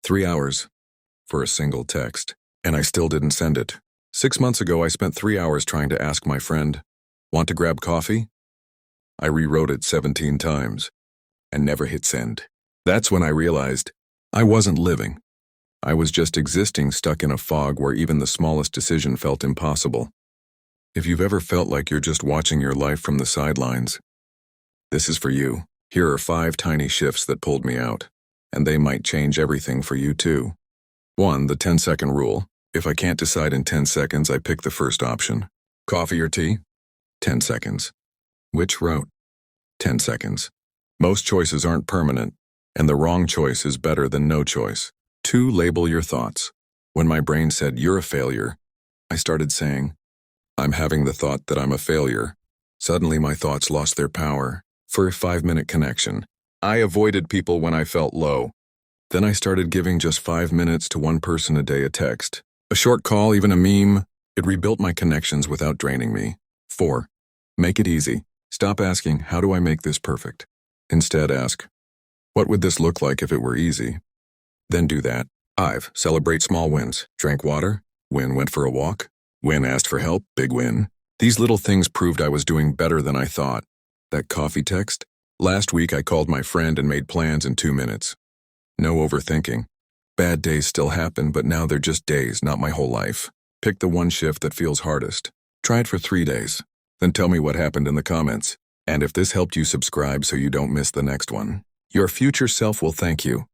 3 hours for a single text, and I still didn't send it. 6 months ago, I spent 3 hours trying to ask my friend, "Want to grab coffee?" I rewrote it 17 times and never hit send. That's when I realized I wasn't living. I was just existing, stuck in a fog where even the smallest decision felt impossible. If you've ever felt like you're just watching your life from the sidelines, this is for you. Here are 5 tiny shifts that pulled me out, and they might change everything for you too. 1. The 10-second rule. If I can't decide in 10 seconds, I pick the first option. Coffee or tea? 10 seconds. Which route? 10 seconds. Most choices aren't permanent, and the wrong choice is better than no choice. 2. Label your thoughts. When my brain said, "You're a failure," I started saying, "I'm having the thought that I'm a failure." Suddenly my thoughts lost their power. For a 5-minute connection, I avoided people when I felt low. Then I started giving just 5 minutes to one person a day a text. A short call, even a meme. It rebuilt my connections without draining me. 4. Make it easy. Stop asking, "How do I make this perfect?" Instead ask, "What would this look like if it were easy?" Then do that. 5. Celebrate small wins. Drank water. Win. Went for a walk. Win. Asked for help. Big win. These little things proved I was doing better than I thought. That coffee text? Last week I called my friend and made plans in 2 minutes. No overthinking. Bad days still happen, but now they're just days, not my whole life. Pick the one shift that feels hardest. Try it for 3 days. Then tell me what happened in the comments. And if this helped you, subscribe so you don't miss the next one. Your future self will thank you.